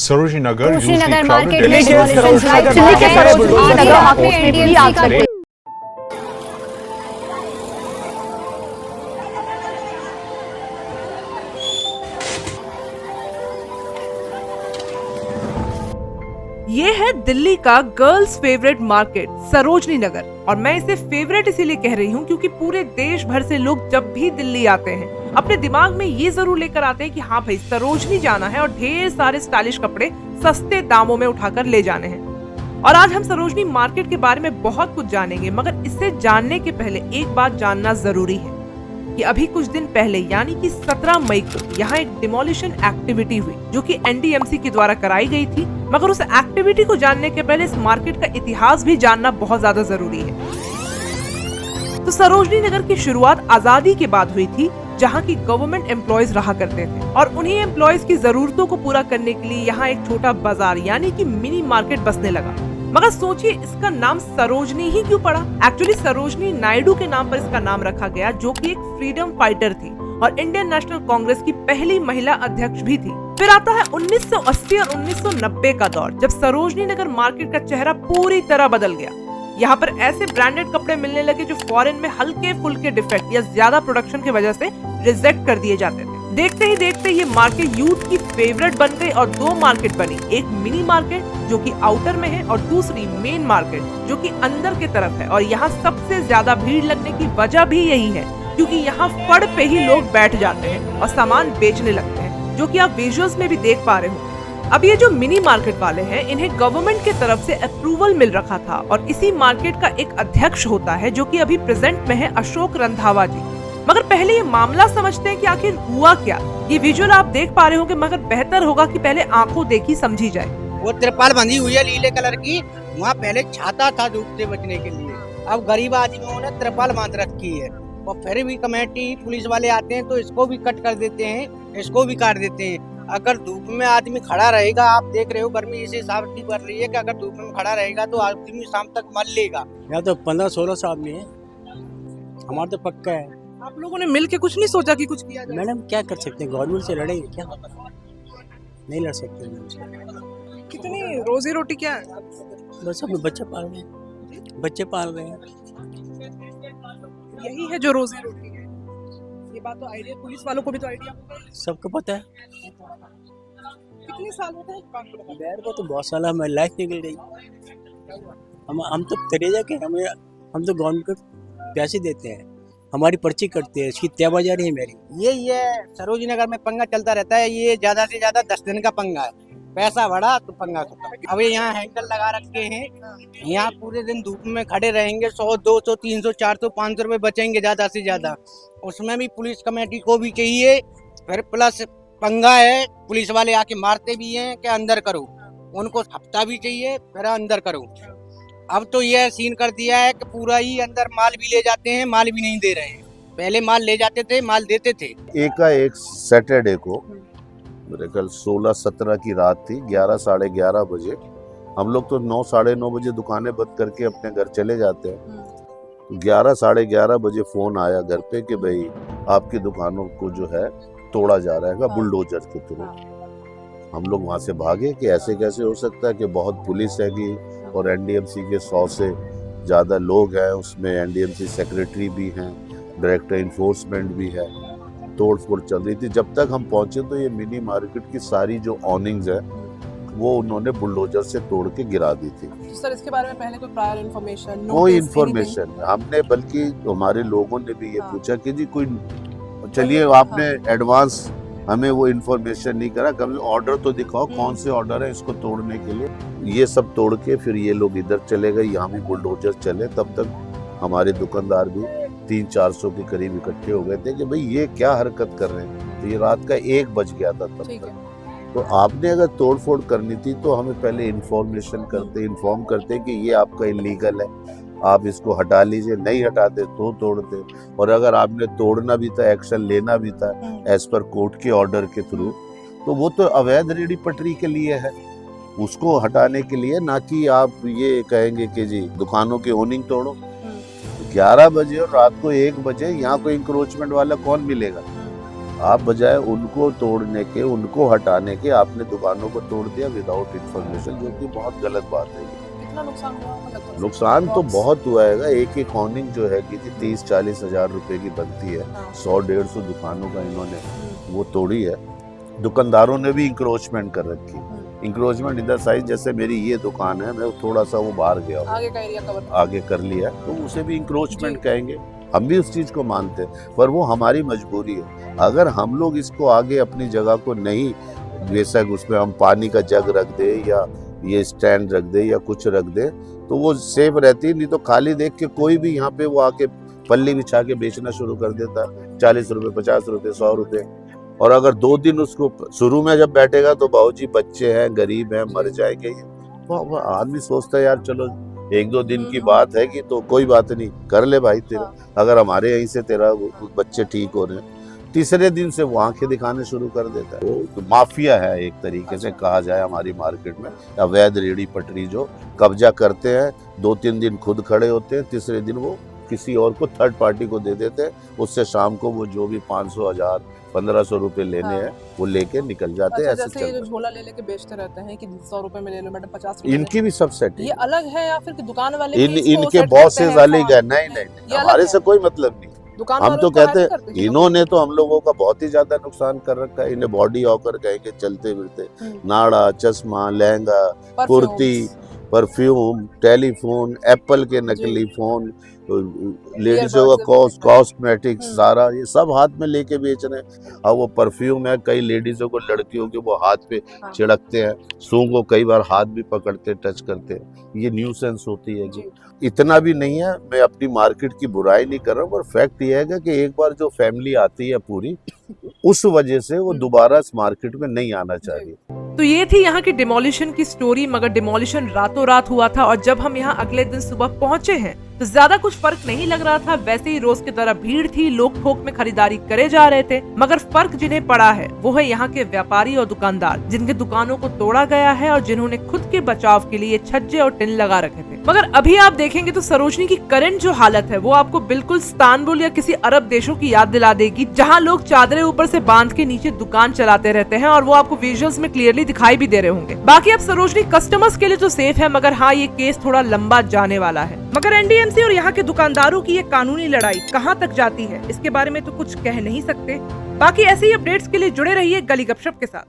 सरोजनी नगर नगर market में दिल्ली के ये है दिल्ली का girls favourite market Sarojini Nagar. और मैं इसे फेवरेट इसीलिए कह रही हूँ क्योंकि पूरे देश भर से लोग जब भी दिल्ली आते हैं अपने दिमाग में ये जरूर लेकर आते हैं कि हाँ भाई सरोजनी जाना है और ढेर सारे स्टाइलिश कपड़े सस्ते दामों में उठाकर ले जाने हैं। और आज हम सरोजनी मार्केट के बारे में बहुत कुछ जानेंगे, मगर इससे जानने के पहले एक बात जानना जरूरी है कि अभी कुछ दिन पहले यानी कि 17 मई को यहाँ एक डिमोलिशन एक्टिविटी हुई जो कि एनडीएमसी के द्वारा कराई गई थी। मगर उस एक्टिविटी को जानने के पहले इस मार्केट का इतिहास भी जानना बहुत ज्यादा जरूरी है। तो सरोजनी नगर की शुरुआत आजादी के बाद हुई थी, जहाँ की गवर्नमेंट एम्प्लॉयज रहा करते थे और उन्हीं एम्प्लॉयज की जरूरतों को पूरा करने के लिए यहाँ एक छोटा बाजार यानी कि मिनी मार्केट बसने लगा। मगर सोचिए इसका नाम सरोजनी ही क्यों पड़ा? एक्चुअली सरोजनी नायडू के नाम पर इसका नाम रखा गया, जो कि एक फ्रीडम फाइटर थी और इंडियन नेशनल कांग्रेस की पहली महिला अध्यक्ष भी थी। फिर आता है 1980 और 1990 का दौर, जब सरोजनी नगर मार्केट का चेहरा पूरी तरह बदल गया। यहाँ पर ऐसे ब्रांडेड कपड़े मिलने लगे जो फॉरेन में हल्के फुल्के डिफेक्ट या ज्यादा प्रोडक्शन की वजह से रिजेक्ट कर दिए जाते थे। देखते ही देखते ये मार्केट यूथ की फेवरेट बन गई और दो मार्केट बनी, एक मिनी मार्केट जो कि आउटर में है और दूसरी मेन मार्केट जो कि अंदर की तरफ है। और यहाँ सबसे ज्यादा भीड़ लगने की वजह भी यही है क्योंकि यहाँ फड़ पे ही लोग बैठ जाते हैं और सामान बेचने लगते हैं, जो कि आप विजुअल्स में भी देख पा रहे हो। अब ये जो मिनी मार्केट वाले हैं इन्हें गवर्नमेंट की तरफ से अप्रूवल मिल रखा था और इसी मार्केट का एक अध्यक्ष होता है जो कि अभी प्रेजेंट में है अशोक रंधावा जी। मगर पहले ये मामला समझते हैं कि आखिर हुआ क्या। ये विजुअल आप देख पा रहे होंगे, मगर बेहतर होगा कि पहले आंखों देखी समझी जाए। वो तिरपाल बंधी हुई है नीले कलर की, वहाँ पहले छाता था धूप से बचने के लिए, अब गरीब आदमियों ने तिरपाल बांध रखी है। और फिर भी कमेटी पुलिस वाले आते हैं तो इसको भी कट कर देते हैं, इसको भी काट देते हैं। अगर धूप में आदमी खड़ा रहेगा, आप देख रहे हो गर्मी इस हिसाब की बढ़ रही है कि अगर धूप में खड़ा रहेगा तो आदमी शाम तक मर लेगा। यहाँ तो 15-16 साल में है, हमारा तो पक्का है। आप लोगों ने मिल के कुछ नहीं सोचा कि कुछ किया जाए? मैडम क्या कर सकते हैं, गवर्नमेंट से लड़ेंगे क्या? नहीं लड़ सकते। कितनी रोजी रोटी क्या है? बस हम बच्चे पाल रहे हैं, बच्चे पाल रहे हैं, यही है जो रोजी रोटी है। ये बात तो आइडिया पुलिस वालों को भी तो आइडिया होगा, सबको पता है। कितने साल होते हैं? मेरे को तो बहुत साल हमारी लाइफ निकल गई। हम तो तरेजा के हम तो गवर्नमेंट को पैसे देते हैं, हमारी पर्ची कटती है, इसकी तय बाजारी है मेरी। ये सरोजनी नगर में पंगा चलता रहता है, ये ज्यादा से ज्यादा 10 दिन का पंगा है। पैसा बढ़ा तो पंगा खत्म। अब यहाँ हैंडल लगा रखे हैं, यहाँ पूरे दिन धूप में खड़े रहेंगे, 100, 200, 300, 400, 500 रुपए बचेंगे ज्यादा से ज्यादा। उसमें भी पुलिस कमेटी को भी चाहिए, फिर प्लस पंगा है, पुलिस वाले आके मारते भी हैं कि अंदर करो, उनको हफ्ता भी चाहिए फिर अंदर करो। अब तो यह सीन कर दिया है कि पूरा ही अंदर माल भी ले जाते हैं, माल भी नहीं दे रहे हैं। पहले माल ले जाते थे, माल देते थे। एक सैटरडे को मेरे ख्याल 16-17 की रात थी, 11 साढ़े 11 बजे। हम लोग तो 9 साढ़े 9 बजे दुकानें बंद करके अपने घर चले जाते हैं। 11 साढ़े 11 बजे फोन आया घर पे कि भाई आपकी दुकानों को जो है तोड़ा जा रहा है बुलडोजर के थ्रू। हम लोग वहाँ से भागे कि ऐसे कैसे हो सकता है कि बहुत पुलिस हैगी और एनडीएमसी के 100 से ज़्यादा लोग हैं, उसमें एनडीएमसी सेक्रेटरी भी हैं, डायरेक्टर इन्फोर्समेंट भी है। तोड़ फोड़ चल रही थी। जब तक हम पहुंचे तो ये मिनी मार्केट की सारी जो ऑर्निंग्स है वो उन्होंने बुलडोजर से तोड़ के गिरा दी थी। तो सर इसके बारे में पहले कोई प्रायर इन्फॉर्मेशन? कोई इन्फॉर्मेशन हमने, बल्कि हमारे लोगों ने भी ये पूछा कि जी कोई चलिए आपने एडवांस हमें वो इन्फॉर्मेशन नहीं करा, कभी ऑर्डर तो दिखाओ, कौन से ऑर्डर है इसको तोड़ने के लिए। ये सब तोड़ के फिर ये लोग इधर चले गए, यहाँ भी बुलडोजर चले। तब तक हमारे दुकानदार भी 300-400 के करीब इकट्ठे हो गए थे कि भाई ये क्या हरकत कर रहे हैं। तो ये रात का 1 बज गया था तब तक। तो आपने अगर तोड़ फोड़ करनी थी तो हमें पहले इन्फॉर्म करते कि ये आपका इलीगल है, आप इसको हटा लीजिए। नहीं हटाते तो तोड़ते, और अगर आपने तोड़ना भी था, एक्शन लेना भी था एज पर कोर्ट के ऑर्डर के थ्रू, तो वो तो अवैध रेडी पटरी के लिए है, उसको हटाने के लिए, ना कि आप ये कहेंगे कि जी दुकानों की ओनिंग तोड़ो। 11 बजे और रात को 1 बजे यहाँ कोई इंक्रोचमेंट वाला कौन मिलेगा? आप बजाय उनको तोड़ने के, उनको हटाने के, आपने दुकानों को तोड़ दिया विदाउट इंफॉर्मेशन, जो कि बहुत गलत बात है। कितना नुकसान हुआ लगभग? नुकसान तो बहुत हुआ है। एक ऑनिंग जो है कि 30-40 हजार रुपए की बनती है, 100-150 दुकानों का इन्होंने वो तोड़ी है। दुकानदारों ने भी इंक्रोचमेंट कर रखी। इंक्रोचमेंट इधर साइज, जैसे मेरी ये दुकान है, मैं थोड़ा सा वो बाहर गया हूं, आगे का एरिया कवर आगे कर लिया, तो उसे भी इंक्रोचमेंट कहेंगे। हम भी उस चीज को मानते हैं, पर वो हमारी मजबूरी है। अगर हम लोग इसको आगे अपनी जगह को नहीं, बेशक उसमें हम पानी का जग रख दे या ये स्टैंड रख दे या कुछ रख दे, तो वो सेफ रहती है। नहीं तो खाली देख के कोई भी यहाँ पे वो आके पल्ली बिछा के बेचना शुरू कर देता, 40 रुपए, 50 रुपए, 100 रुपए। और अगर 2 दिन उसको शुरू में जब बैठेगा तो बाबूजी बच्चे हैं, गरीब हैं, मर जाएंगे, वो आदमी सोचता है यार चलो 1-2 दिन की बात है कि तो कोई बात नहीं, कर ले भाई तेरा। अगर हमारे यहीं से तेरा बच्चे ठीक हो रहे हैं, तीसरे दिन से वो आंखें दिखाने शुरू कर देता है। तो माफिया है एक तरीके से कहा जाए हमारी मार्केट में, अवैध रेहड़ी पटरी जो कब्जा करते हैं, 2-3 दिन खुद खड़े होते हैं, तीसरे दिन वो किसी और को, थर्ड पार्टी को दे देते हैं। उससे शाम को वो जो भी 500, 1000, 1500 रुपए लेने हैं वो लेके निकल जाते हैं। अच्छा, जैसे ये जो झोला ले लेके बेचते रहते हैं कि 100 रुपए में ले लो मैडम, 50 रुपए, इनकी भी सब सेट ये अलग है या फिर दुकान वाले इनके बॉसेस अलग है? नहीं, हमारे से कोई मतलब नहीं। हम तो कहते हैं, इन्होंने तो हम लोगों का बहुत ही ज्यादा नुकसान कर रखा है। इन्हें बॉडी ऑकर कहेंगे, चलते फिरते, नाड़ा, चश्मा, lehenga, kurti, perfume, telephone, Apple के नकली फोन, लेडीजों का कॉस्मेटिक्स, सारा ये सब हाथ में लेके बेच रहे हैं। अब वो परफ्यूम है, कई लेडीजों को, लड़कियों के वो हाथ पे छिड़कते हैं, सूंघ को कई बार हाथ भी पकड़ते, टच करते हैं। ये न्यूसेंस होती है कि इतना भी नहीं है। मैं अपनी मार्केट की बुराई नहीं कर रहा हूँ, पर फैक्ट ये है कि एक बार जो फैमिली आती है पूरी, उस वजह से वो दोबारा इस मार्केट में नहीं आना चाहिए। तो ये थी यहाँ की डिमोलिशन की स्टोरी, मगर डिमोलिशन रातों रात हुआ था और जब हम यहाँ अगले दिन सुबह पहुँचे हैं तो ज्यादा कुछ फर्क नहीं लग रहा था। वैसे ही रोज की तरह भीड़ थी, लोग थोक में खरीदारी करे जा रहे थे, मगर फर्क जिन्हें पड़ा है वो है यहाँ के व्यापारी और दुकानदार, जिनके दुकानों को तोड़ा गया है और जिन्होंने खुद के बचाव के लिए छज्जे और टिन लगा रखे थे। मगर अभी आप देखेंगे तो सरोजनी की करंट जो हालत है वो आपको बिल्कुल इस्तांबुल या किसी अरब देशों की याद दिला देगी, जहाँ लोग चादरें ऊपर से बांध के नीचे दुकान चलाते रहते हैं, और वो आपको विजुअल्स में क्लियरली दिखाई भी दे रहे होंगे। बाकी अब सरोजनी कस्टमर्स के लिए तो सेफ है, मगर हाँ, ये केस थोड़ा लंबा जाने वाला है। मगर एनडीएमसी और यहाँ के दुकानदारों की ये कानूनी लड़ाई कहाँ तक जाती है, इसके बारे में तो कुछ कह नहीं सकते। बाकी ऐसे ही अपडेट्स के लिए जुड़े रहिए गली गपशप के साथ।